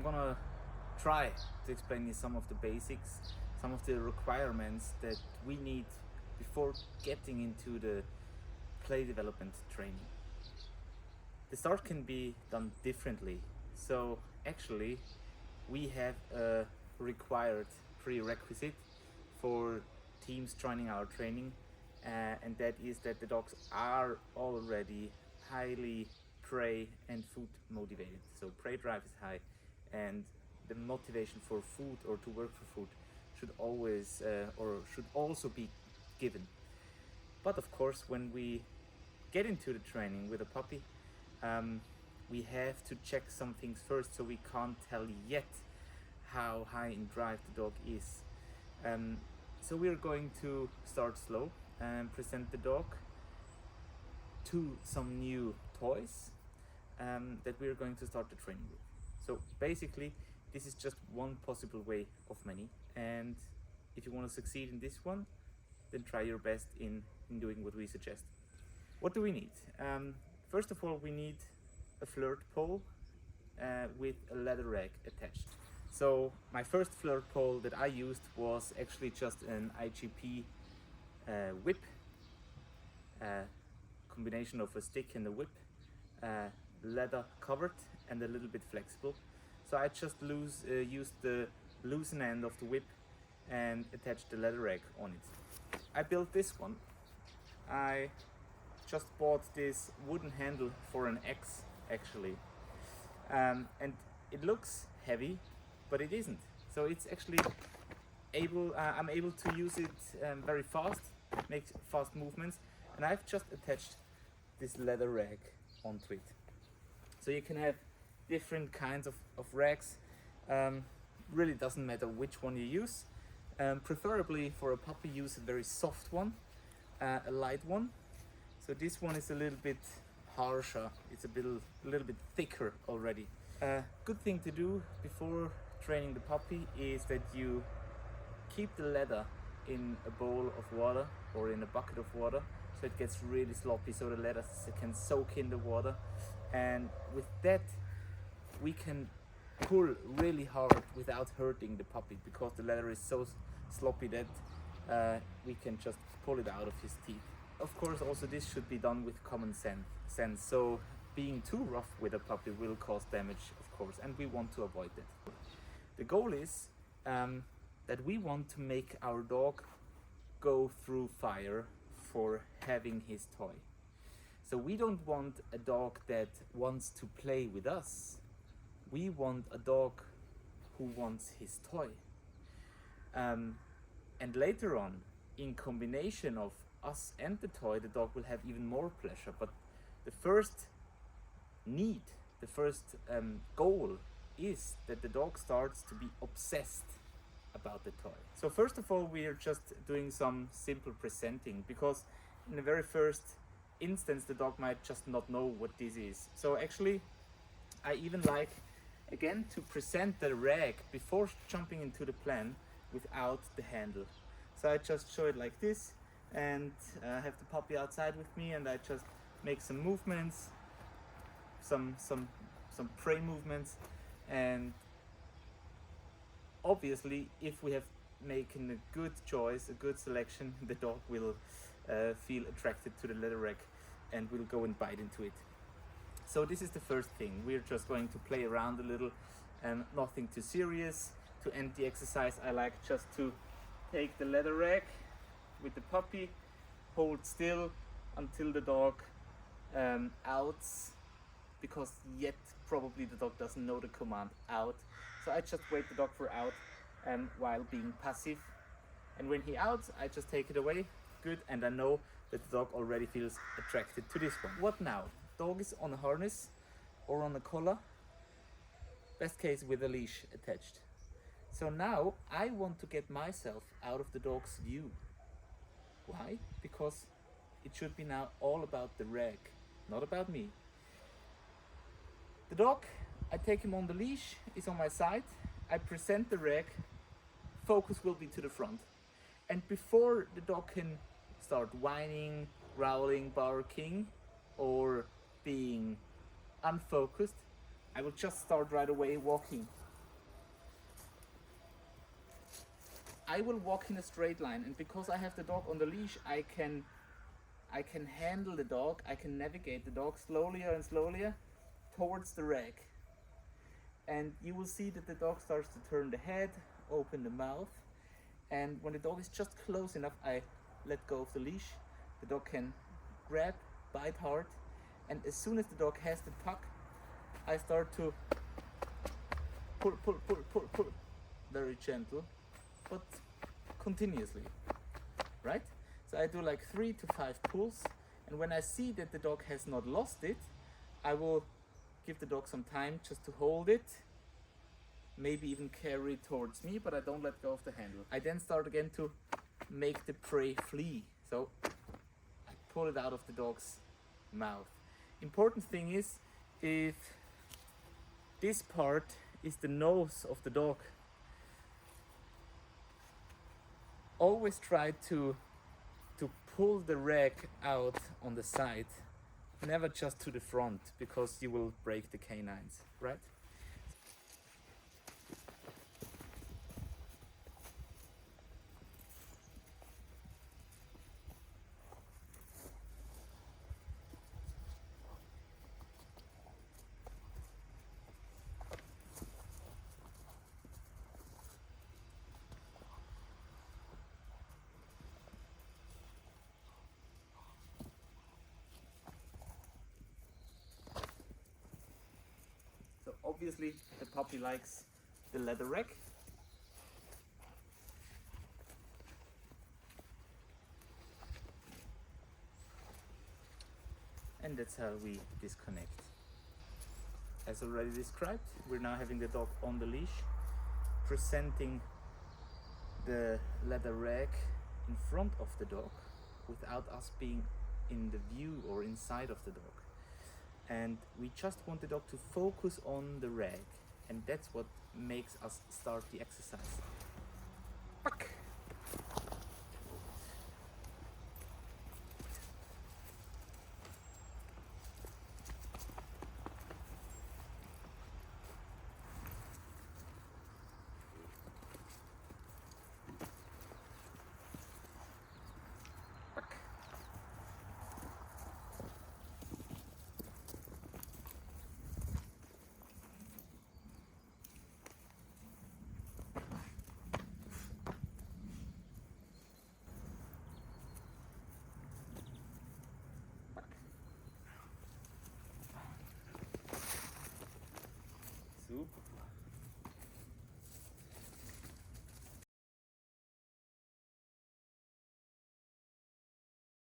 I'm gonna try to explain you some of the basics, some of the requirements that we need before getting into the play development training. The start can be done differently. So actually, we have a required prerequisite for teams joining our training, and that is that the dogs are already highly prey and food motivated. So prey drive is high, and the motivation for food or to work for food should always or should also be given. But of course, when we get into the training with a puppy, we have to check some things first, so we can't tell yet how high in drive the dog is. So we're going to start slow and present the dog to some new toys that we're going to start the training with. So basically, this is just one possible way of many, and if you want to succeed in this one, then try your best in doing what we suggest. What do we need? First of all, we need a flirt pole with a leather rag attached. So my first flirt pole that I used was actually just an IGP whip, combination of a stick and a whip, leather covered and a little bit flexible. So I just used the loosen end of the whip and attached the leather rag on it. I built this one. I just bought this wooden handle for an X actually, and it looks heavy, but it isn't. So it's actually I'm able to use it very fast, make fast movements, and I've just attached this leather rag onto it. So you can have different kinds of rags. Really doesn't matter which one you use. Preferably for a puppy, use a very soft one, a light one. So this one is a little bit harsher, it's a little bit thicker already. Good thing to do before training the puppy is that you keep the leather in a bowl of water or in a bucket of water, so it gets really sloppy, so the leather can soak in the water, and with that we can pull really hard without hurting the puppy, because the leather is so sloppy that we can just pull it out of his teeth. Of course, also this should be done with common sense. So being too rough with a puppy will cause damage, of course, and we want to avoid that. The goal is that we want to make our dog go through fire for having his toy. So we don't want a dog that wants to play with us. We want a dog who wants his toy. And later on, in combination of us and the toy, the dog will have even more pleasure. But the first need, the first goal is that the dog starts to be obsessed about the toy. So first of all, we are just doing some simple presenting, because in the very first instance the dog might just not know what this is. So actually I even like, again, to present the rag before jumping into the plan without the handle. So I just show it like this, and have the puppy outside with me, and I just make some movements, some prey movements, and obviously if we have making a good choice, a good selection, the dog will feel attracted to the leather rag and will go and bite into it. So this is the first thing. We're just going to play around a little, and nothing too serious. To end the exercise, I like just to take the leather rag with the puppy, hold still until the dog outs, because yet probably the dog doesn't know the command out. So I just wait the dog for out while being passive, and when he outs, I just take it away. Good, and I know that the dog already feels attracted to this one. What now? Dog is on a harness or on a collar, best case with a leash attached. So now I want to get myself out of the dog's view. Why? Because it should be now all about the rag, not about me. The dog, I take him on the leash, is on my side, I present the rag, focus will be to the front. And before the dog can start whining, growling, barking, or being unfocused, I will just start right away walking. I will walk in a straight line, and because I have the dog on the leash, I can handle the dog, I can navigate the dog slowlier and slowlier towards the rag. And you will see that the dog starts to turn the head, open the mouth, and when the dog is just close enough, I let go of the leash. The dog can grab, bite hard, and as soon as the dog has the tuck, I start to pull, very gentle, but continuously, right? So I do like 3 to 5 pulls, and when I see that the dog has not lost it, I will give the dog some time just to hold it, maybe even carry it towards me, but I don't let go of the handle. I then start again to make the prey flee. So I pull it out of the dog's mouth. Important thing is, if this part is the nose of the dog, always try to pull the rag out on the side, never just to the front, because you will break the canines, right? So obviously the puppy likes the leather rag. And that's how we disconnect. As already described, we're now having the dog on the leash, presenting the leather rag in front of the dog without us being in the view or inside of the dog. And we just want the dog to focus on the rag, and that's what makes us start the exercise. Back. Super.